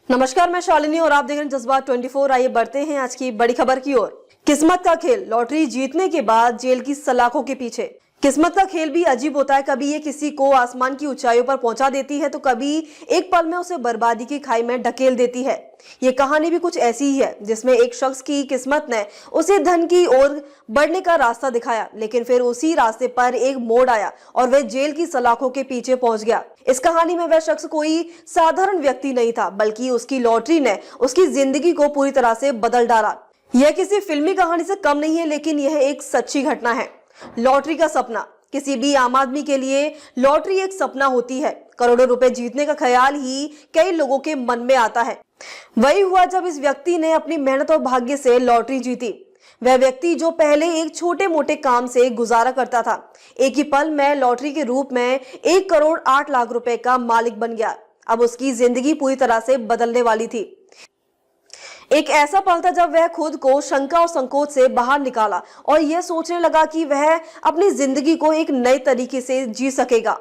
नमस्कार, मैं शालिनी और आप देख रहे हैं जज्बात 24। आइए बढ़ते हैं आज की बड़ी खबर की ओर। किस्मत का खेल, लॉटरी जीतने के बाद जेल की सलाखों के पीछे। किस्मत का खेल भी अजीब होता है। कभी ये किसी को आसमान की ऊंचाइयों पर पहुंचा देती है तो कभी एक पल में उसे बर्बादी की खाई में ढकेल देती है। ये कहानी भी कुछ ऐसी ही है, जिसमें एक शख्स की किस्मत ने उसे धन की ओर बढ़ने का रास्ता दिखाया, लेकिन फिर उसी रास्ते पर एक मोड़ आया और वह जेल की सलाखों के पीछे पहुंच गया। इस कहानी में वह शख्स कोई साधारण व्यक्ति नहीं था, बल्कि उसकी लॉटरी ने उसकी जिंदगी को पूरी तरह से बदल डाला। यह किसी फिल्मी कहानी से कम नहीं है, लेकिन यह एक सच्ची घटना है। लॉटरी का सपना। किसी भी आम आदमी के लिए लॉटरी एक सपना होती है। करोड़ों रुपए जीतने का ख्याल ही कई लोगों के मन में आता है। वही हुआ जब इस व्यक्ति ने अपनी मेहनत और भाग्य से लॉटरी जीती। वह व्यक्ति जो पहले एक छोटे मोटे काम से गुजारा करता था, एक ही पल में लॉटरी के रूप में 1 करोड़ 8 लाख रुपए का मालिक बन गया। अब उसकी जिंदगी पूरी तरह से बदलने वाली थी। एक ऐसा पल था जब वह खुद को शंका और संकोच से बाहर निकाला और यह सोचने लगा कि वह अपनी जिंदगी को एक नए तरीके से जी सकेगा।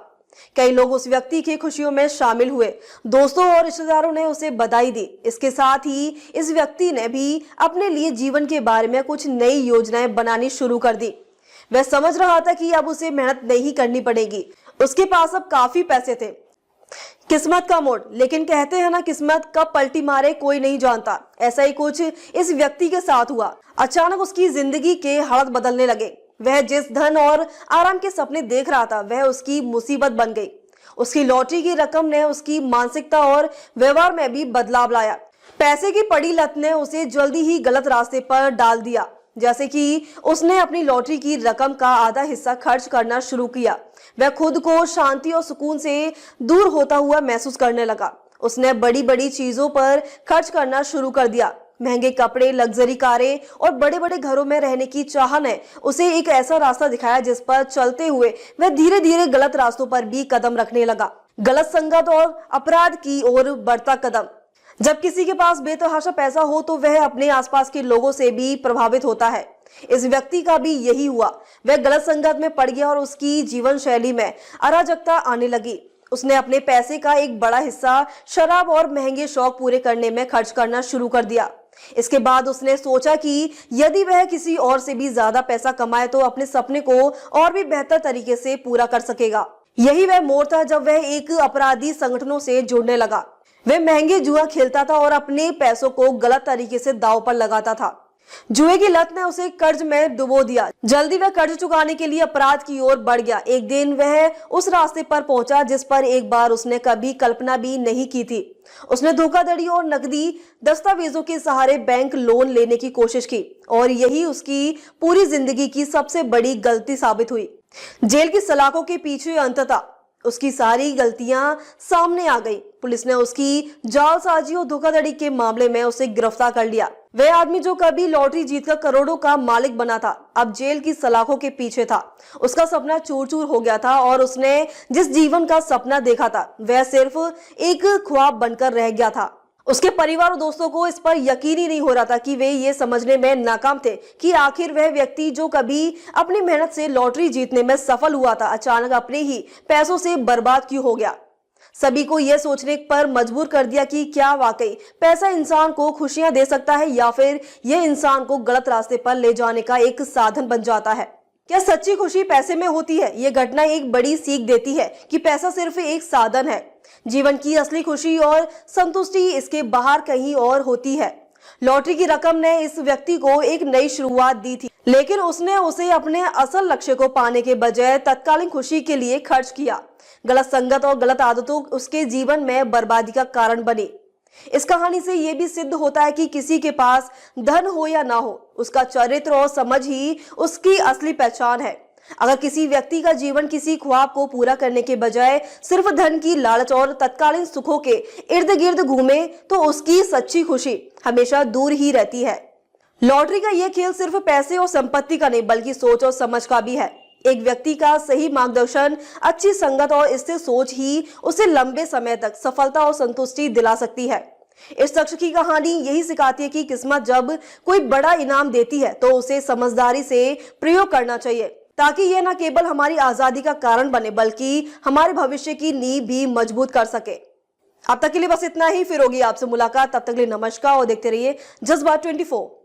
कई लोग उस व्यक्ति की खुशियों में शामिल हुए। दोस्तों और रिश्तेदारों ने उसे बधाई दी। इसके साथ ही इस व्यक्ति ने भी अपने लिए जीवन के बारे में कुछ नई योजनाएं बनानी शुरू कर दी। वह समझ रहा था कि अब उसे मेहनत नहीं करनी पड़ेगी। उसके पास अब काफी पैसे थे। किस्मत का मोड़। लेकिन कहते हैं ना, किस्मत कब पलटी मारे कोई नहीं जानता। ऐसा ही कुछ इस व्यक्ति के साथ हुआ। अचानक उसकी जिंदगी के हालात बदलने लगे। वह जिस धन और आराम के सपने देख रहा था, वह उसकी मुसीबत बन गई। उसकी लॉटरी की रकम ने उसकी मानसिकता और व्यवहार में भी बदलाव लाया। पैसे की पड़ी लत ने उसे जल्दी ही गलत रास्ते पर डाल दिया। जैसे कि उसने अपनी लॉटरी की रकम का आधा हिस्सा खर्च करना शुरू किया। वह खुद को शांति और सुकून से दूर होता हुआ महसूस करने लगा। उसने बड़ी बड़ी चीजों पर खर्च करना शुरू कर दिया। महंगे कपड़े, लग्जरी कारें और बड़े बड़े घरों में रहने की चाह ने उसे एक ऐसा रास्ता दिखाया जिस पर चलते हुए वह धीरे धीरे गलत रास्तों पर भी कदम रखने लगा। गलत संगत और अपराध की ओर बढ़ता कदम। जब किसी के पास बेतहाशा पैसा हो तो वह अपने आसपास के लोगों से भी प्रभावित होता है। इस व्यक्ति का भी यही हुआ। वह गलत संगत में पड़ गया और उसकी जीवन शैली में अराजकता आने लगी। उसने अपने पैसे का एक बड़ा हिस्सा शराब और महंगे शौक पूरे करने में खर्च करना शुरू कर दिया। इसके बाद उसने सोचा कि यदि वह किसी और से भी ज्यादा पैसा कमाए तो अपने सपने को और भी बेहतर तरीके से पूरा कर सकेगा। यही वह मोड़ था जब वह एक अपराधी संगठनों से जुड़ने लगा। वह महंगे जुआ खेलता था और अपने पैसों को गलत तरीके से दांव पर लगाता था। जुए की लत ने उसे कर्ज में डुबो दिया। जल्दी वह कर्ज चुकाने के लिए अपराध की ओर बढ़ गया। एक दिन वह उस रास्ते पर पहुंचा जिस पर एक बार उसने कभी कल्पना भी नहीं की थी। उसने धोखाधड़ी और नकदी दस्तावेजों के सहारे बैंक लोन लेने की कोशिश की और यही उसकी पूरी जिंदगी की सबसे बड़ी गलती साबित हुई। जेल की सलाखों के पीछे अंततः उसकी सारी गलतियां सामने आ गई। पुलिस ने उसकी जालसाजी और धोखाधड़ी के मामले में उसे गिरफ्तार कर लिया। वह आदमी जो कभी लॉटरी जीतकर करोड़ों का मालिक बना था, अब जेल की सलाखों के पीछे था। उसका सपना चूर चूर हो गया था और उसने जिस जीवन का सपना देखा था, वह सिर्फ एक ख्वाब बनकर रह गया था। उसके परिवार और दोस्तों को इस पर यकीन ही नहीं हो रहा था कि वे ये समझने में नाकाम थे कि आखिर वह व्यक्ति जो कभी अपनी मेहनत से लॉटरी जीतने में सफल हुआ था, अचानक अपने ही पैसों से बर्बाद क्यों हो गया। सभी को यह सोचने पर मजबूर कर दिया कि क्या वाकई पैसा इंसान को खुशियां दे सकता है या फिर यह इंसान को गलत रास्ते पर ले जाने का एक साधन बन जाता है। क्या सच्ची खुशी पैसे में होती है? यह घटना एक बड़ी सीख देती है कि पैसा सिर्फ एक साधन है। जीवन की असली खुशी और संतुष्टि इसके बाहर कहीं और होती है। लॉटरी की रकम ने इस व्यक्ति को एक नई शुरुआत दी थी, लेकिन उसने उसे अपने असल लक्ष्य को पाने के बजाय तत्कालीन खुशी के लिए खर्च किया। गलत संगत और गलत आदतों उसके जीवन में बर्बादी का कारण बनी। इस कहानी से यह भी सिद्ध होता है कि किसी के पास धन हो या ना हो, उसका चरित्र और समझ ही उसकी असली पहचान है। अगर किसी व्यक्ति का जीवन किसी ख्वाब को पूरा करने के बजाय सिर्फ धन की लालच और तत्कालीन सुखों के इर्द गिर्द घूमे तो उसकी सच्ची खुशी हमेशा दूर ही रहती है। लॉटरी का यह खेल सिर्फ पैसे और संपत्ति का नहीं, बल्कि सोच और समझ का भी है। एक व्यक्ति का सही मार्गदर्शन, अच्छी संगत और स्थिर सोच ही उसे लंबे समय तक सफलता और संतुष्टि दिला सकती है। इस शख्स की कहानी यही सिखाती है कि किस्मत जब कोई बड़ा इनाम देती है तो उसे समझदारी से प्रयोग करना चाहिए, ताकि यह न केवल हमारी आजादी का कारण बने बल्कि हमारे भविष्य की नींव भी मजबूत कर सके। अब तक के लिए बस इतना ही, फिर होगी आपसे मुलाकात। तब तक के लिए नमस्कार और देखते रहिए जज्बा 24।